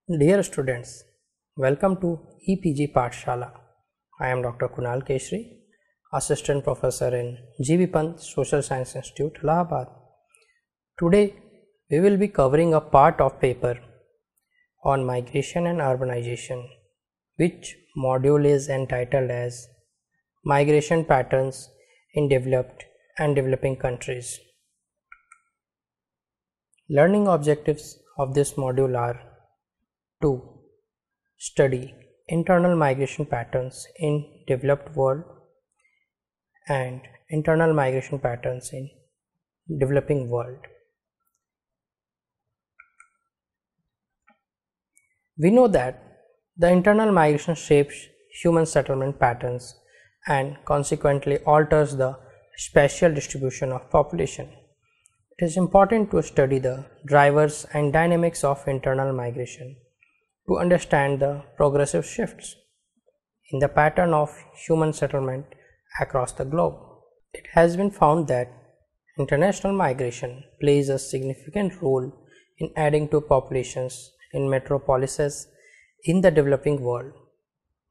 Dear students, welcome to EPG Pathshala. I am Dr. Kunal Keshri, Assistant Professor in G.V. Pant Social Science Institute, Allahabad. Today, we will be covering a part of paper on migration and urbanization, which module is entitled as Migration Patterns in Developed and Developing Countries. Learning objectives of this module are to study internal migration patterns in developed world and internal migration patterns in developing world. We know that the internal migration shapes human settlement patterns and consequently alters the spatial distribution of population. It is important to study the drivers and dynamics of internal migration to understand the progressive shifts in the pattern of human settlement across the globe. It has been found that international migration plays a significant role in adding to populations in metropolises in the developing world,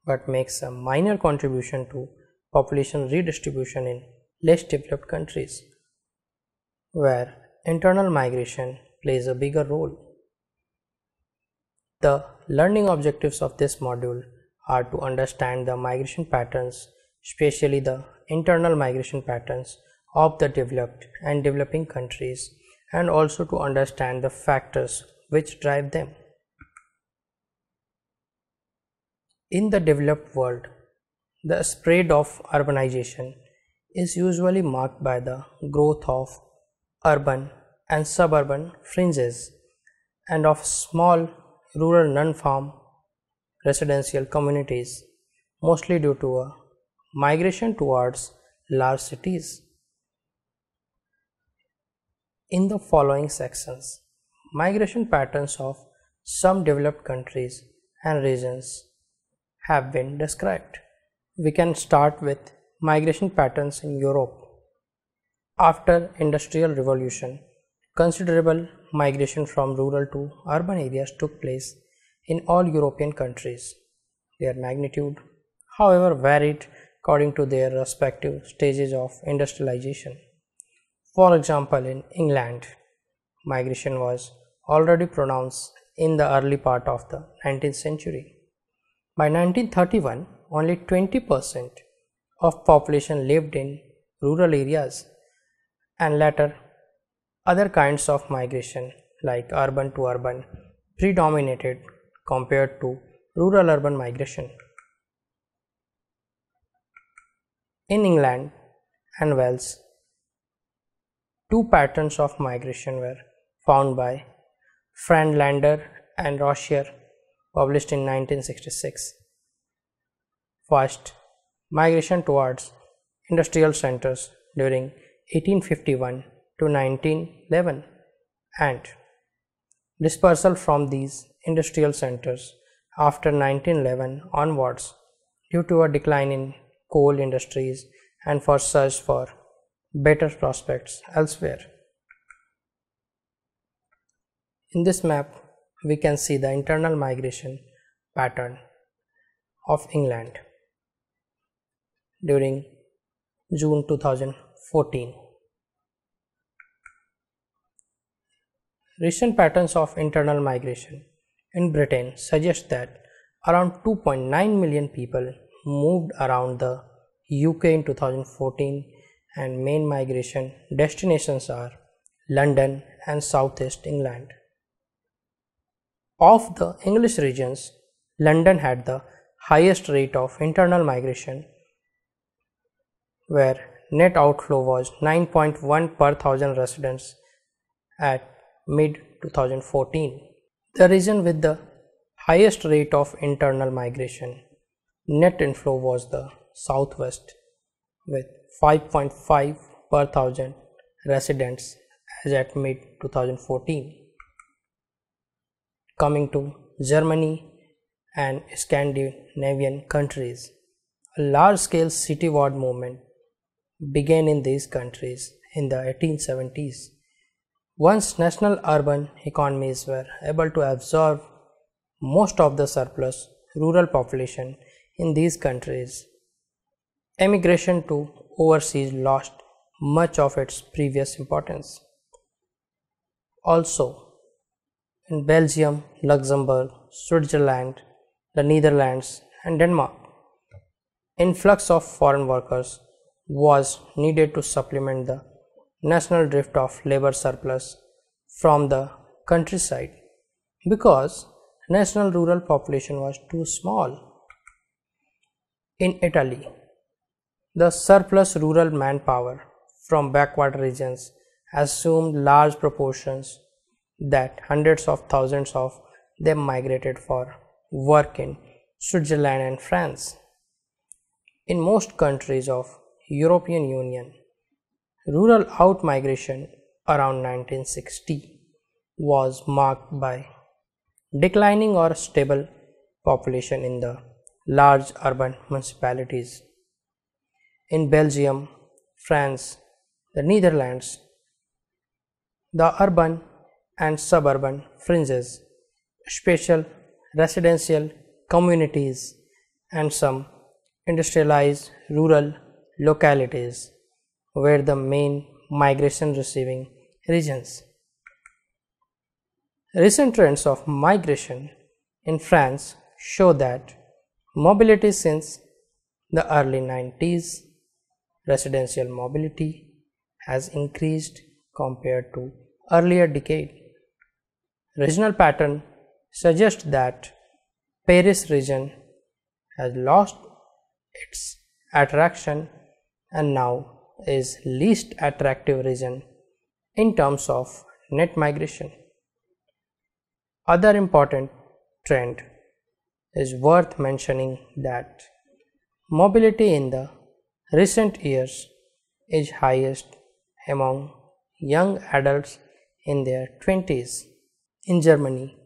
but makes a minor contribution to population redistribution in less developed countries, where internal migration plays a bigger role. The learning objectives of this module are to understand the migration patterns, especially the internal migration patterns of the developed and developing countries, and also to understand the factors which drive them. In the developed world, the spread of urbanization is usually marked by the growth of urban and suburban fringes and of small rural non-farm residential communities, mostly due to a migration towards large cities. In the following sections, migration patterns of some developed countries and regions have been described. We can start with migration patterns in Europe. After Industrial Revolution, considerable migration from rural to urban areas took place in all European countries. Their magnitude, however, varied according to their respective stages of industrialization. For example, in England, migration was already pronounced in the early part of the 19th century. By 1931, only 20% of population lived in rural areas, and later other kinds of migration like urban to urban predominated compared to rural urban migration. In England and Wales, two patterns of migration were found by Friedlander and Rocher, published in 1966. First, migration towards industrial centers during 1851 to 1911 and dispersal from these industrial centers after 1911 onwards due to a decline in coal industries and for search for better prospects elsewhere. In this map, we can see the internal migration pattern of England during June 2014. Recent patterns of internal migration in Britain suggest that around 2.9 million people moved around the UK in 2014, and main migration destinations are London and Southeast England. Of the English regions, London had the highest rate of internal migration, where net outflow was 9.1 per thousand residents at mid-2014. The region with the highest rate of internal migration net inflow was the Southwest, with 5.5 per thousand residents as at mid-2014. Coming to Germany and Scandinavian countries, a large-scale cityward movement began in these countries in the 1870s. Once national urban economies were able to absorb most of the surplus rural population in these countries. Emigration to overseas lost much of its previous importance. Also, in Belgium, Luxembourg, Switzerland, the Netherlands, and Denmark, influx of foreign workers was needed to supplement the national drift of labor surplus from the countryside because national rural population was too small. In Italy, the surplus rural manpower from backward regions assumed large proportions that hundreds of thousands of them migrated for work in Switzerland and France. In most countries of European Union, rural out-migration around 1960 was marked by declining or stable population in the large urban municipalities. In Belgium, France, the Netherlands, the urban and suburban fringes, special residential communities, and some industrialized rural localities were the main migration receiving regions. Recent trends of migration in France show that mobility since the early 90s, residential mobility has increased compared to earlier decade. Regional pattern suggests that Paris region has lost its attraction and now is least attractive region in terms of net migration. Other important trend is worth mentioning that mobility in the recent years is highest among young adults in their 20s. In Germany,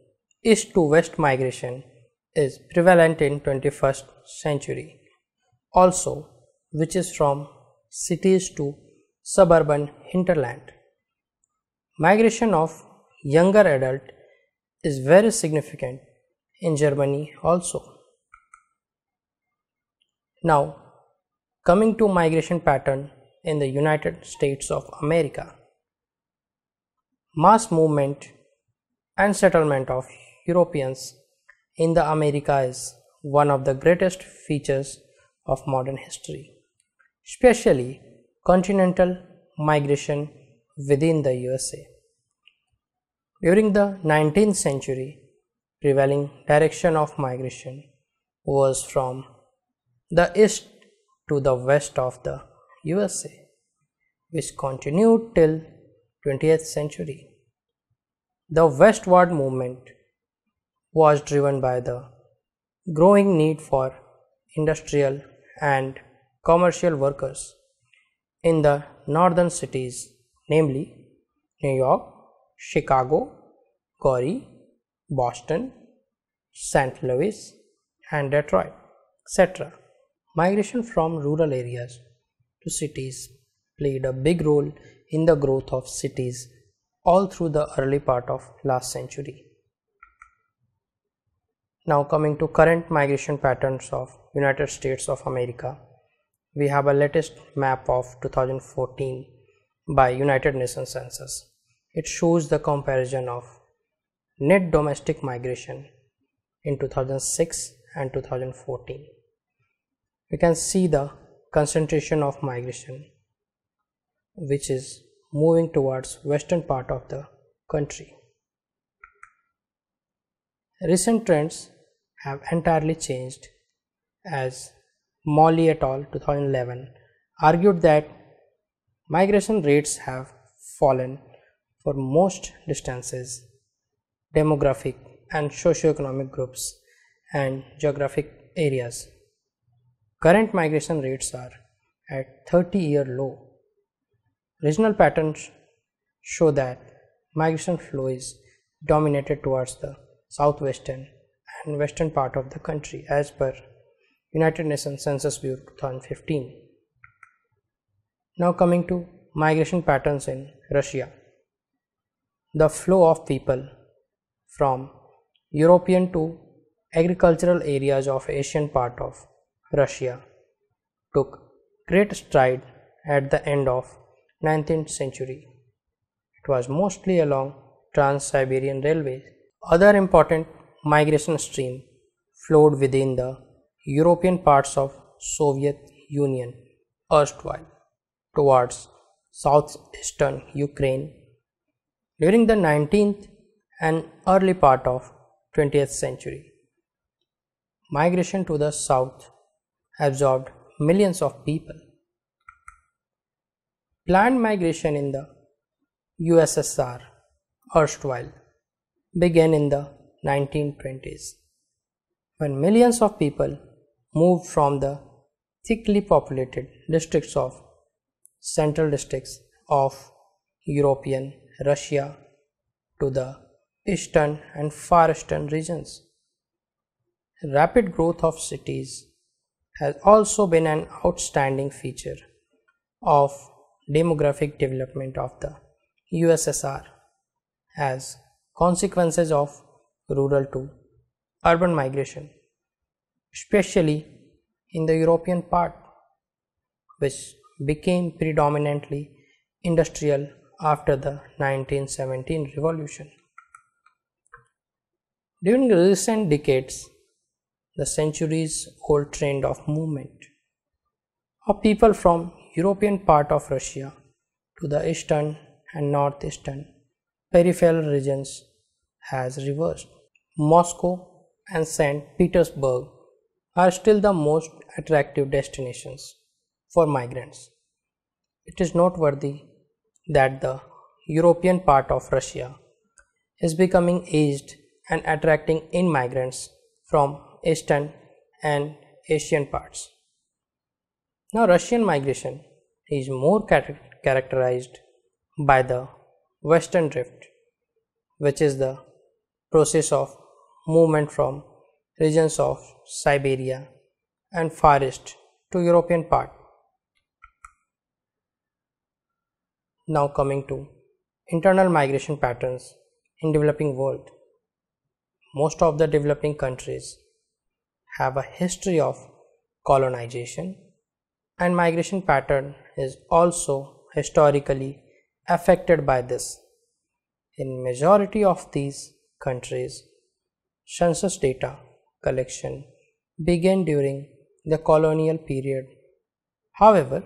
east to west migration is prevalent in 21st century, also which is from cities to suburban hinterland. Migration of younger adult is very significant in Germany also. Now, coming to migration pattern in the United States of America. Mass movement and settlement of Europeans in the America is one of the greatest features of modern history, especially continental migration within the USA. During the 19th century, prevailing direction of migration was from the east to the west of the USA, which continued till 20th century. The westward movement was driven by the growing need for industrial and commercial workers in the northern cities, namely New York, Chicago, Corey, Boston, St. Louis, and Detroit, etc. Migration from rural areas to cities played a big role in the growth of cities all through the early part of last century. Now coming to current migration patterns of United States of America, we have a latest map of 2014 by United Nations Census. It shows the comparison of net domestic migration in 2006 and 2014. We can see the concentration of migration which is moving towards western part of the country. Recent trends have entirely changed as Molly et al. 2011 argued that migration rates have fallen for most distances, demographic and socio-economic groups and geographic areas. Current migration rates are at 30-year low. Regional patterns show that migration flow is dominated towards the southwestern and western part of the country as per United Nations Census Bureau 2015. Now coming to migration patterns in Russia. The flow of people from European to agricultural areas of Asian part of Russia took great stride at the end of 19th century. It was mostly along Trans-Siberian Railway. Other important migration stream flowed within the European parts of Soviet Union erstwhile towards southeastern Ukraine during the 19th and early part of 20th century. Migration to the south absorbed millions of people. Planned migration in the USSR erstwhile began in the 1920s when millions of people moved from the thickly populated districts of central districts of European Russia to the eastern and far eastern regions. Rapid growth of cities has also been an outstanding feature of demographic development of the USSR as consequences of rural to urban migration, especially in the European part, which became predominantly industrial after the 1917 revolution. During recent decades, the centuries-old trend of movement of people from European part of Russia to the eastern and northeastern peripheral regions has reversed. Moscow and St. Petersburg are still the most attractive destinations for migrants. It is noteworthy that the European part of Russia is becoming aged and attracting in migrants from Eastern and Asian parts. Now, Russian migration is more characterized by the Western Drift, which is the process of movement from regions of Siberia and Far East to European part. Now coming to internal migration patterns in developing world. Most of the developing countries have a history of colonization, and migration pattern is also historically affected by this. In majority of these countries, census data collection began during the colonial period. However,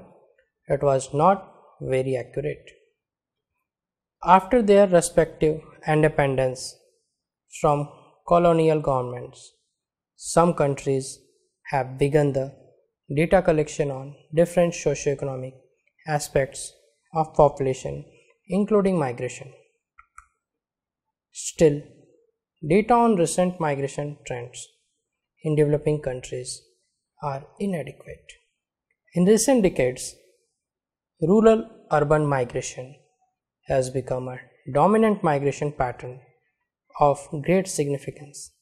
it was not very accurate. After their respective independence from colonial governments, some countries have begun the data collection on different socioeconomic aspects of population, including migration. Still, data on recent migration trends in developing countries are inadequate. In recent decades, rural-urban migration has become a dominant migration pattern of great significance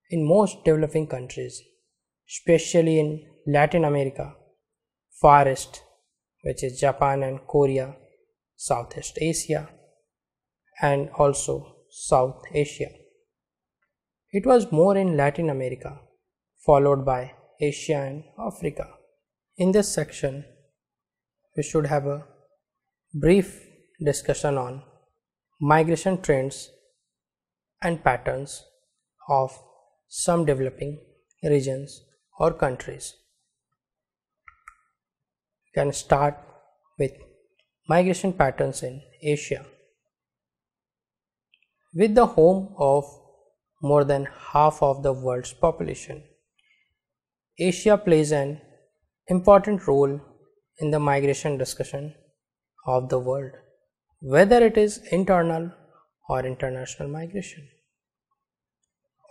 in most developing countries, especially in Latin America, Far East, which is Japan and Korea, Southeast Asia, and also South Asia. It was more in Latin America, followed by Asia and Africa. In this section, we should have a brief discussion on migration trends and patterns of some developing regions or countries. We can start with migration patterns in Asia. With the home of more than half of the world's population, Asia plays an important role in the migration discussion of the world, whether it is internal or international migration.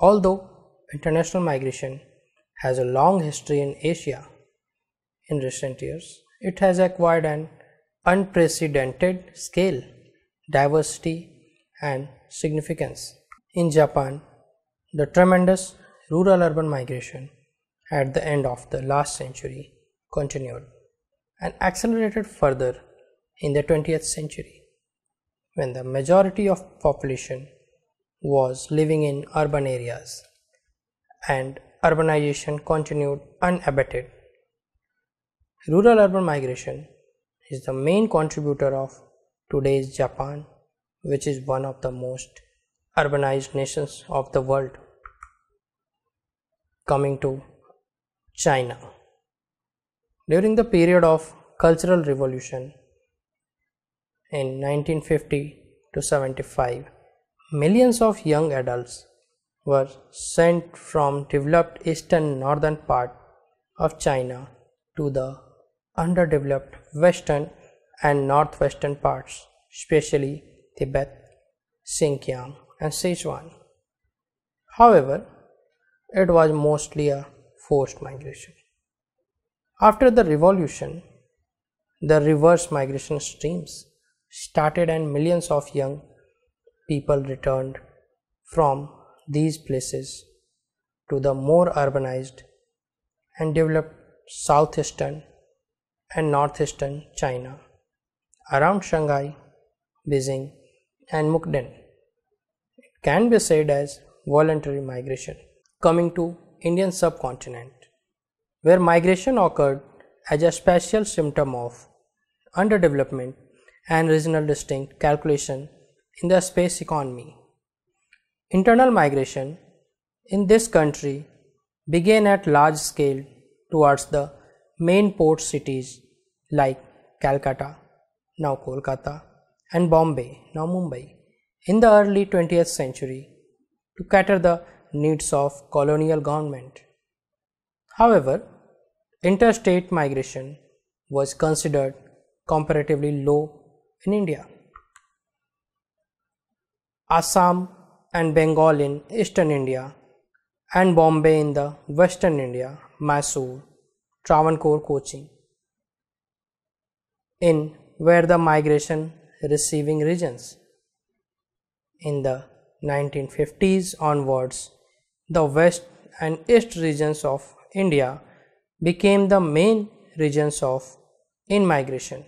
Although international migration has a long history in Asia, in recent years it has acquired an unprecedented scale, diversity, and significance. In Japan, the tremendous rural-urban migration at the end of the last century continued and accelerated further in the 20th century, when the majority of population was living in urban areas, and urbanization continued unabated. Rural-urban migration is the main contributor of today's Japan, which is one of the most urbanized nations of the world. Coming to China. During the period of Cultural Revolution in 1950 to 75, millions of young adults were sent from developed eastern and northern part of China to the underdeveloped western and northwestern parts, especially Tibet, Xinjiang and Sichuan. However, it was mostly a forced migration. After the revolution, the reverse migration streams started and millions of young people returned from these places to the more urbanized and developed southeastern and northeastern China around Shanghai, Beijing and Mukden. It can be said as voluntary migration. Coming to Indian subcontinent, where migration occurred as a special symptom of underdevelopment and regional distinct calculation in the space economy. Internal migration in this country began at large scale towards the main port cities like Calcutta, now Kolkata, and Bombay, now Mumbai, in the early 20th century to cater the needs of colonial government. However, interstate migration was considered comparatively low in India. Assam and Bengal in eastern India and Bombay in the western India, Mysore, Travancore, Cochin, in were the migration receiving regions. In the 1950s onwards, the west and east regions of India became the main regions of in-migration.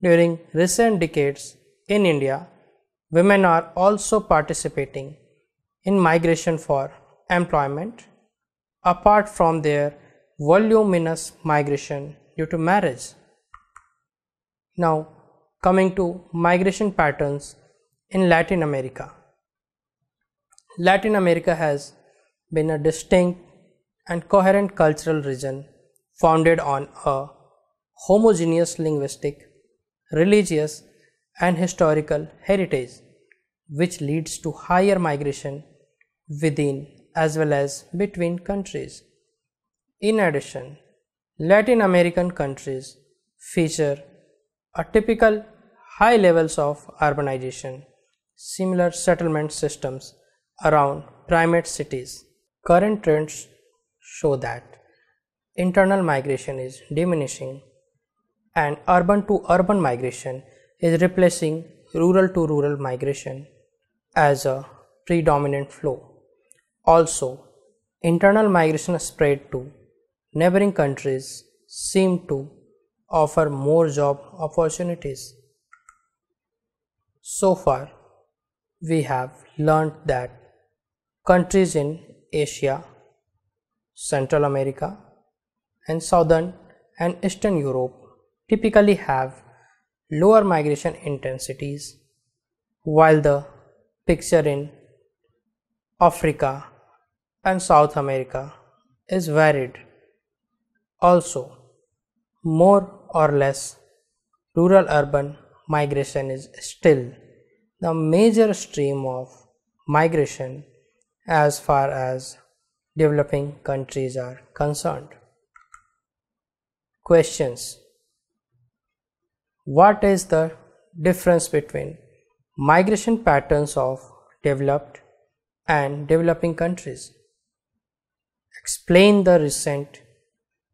During recent decades in India, women are also participating in migration for employment, apart from their voluminous migration due to marriage. Now, coming to migration patterns in Latin America. Latin America has been a distinct and coherent cultural region founded on a homogeneous linguistic, religious and historical heritage, which leads to higher migration within as well as between countries. In addition, Latin American countries feature a typical high levels of urbanization, similar settlement systems around primate cities. Current trends show that internal migration is diminishing and urban to urban migration is replacing rural to rural migration as a predominant flow. Also, internal migration spread to neighboring countries seem to offer more job opportunities. So far, we have learned that countries in Asia, Central America, and Southern and Eastern Europe typically have lower migration intensities, while the picture in Africa and South America is varied. Also, more or less rural urban migration is still the major stream of migration as far as developing countries are concerned. Questions: what is the difference between migration patterns of developed and developing countries? Explain the recent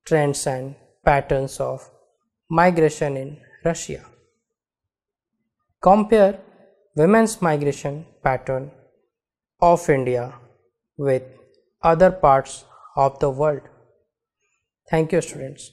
trends and patterns of migration in Russia. Compare women's migration pattern of India with other parts of the world. Thank you, students.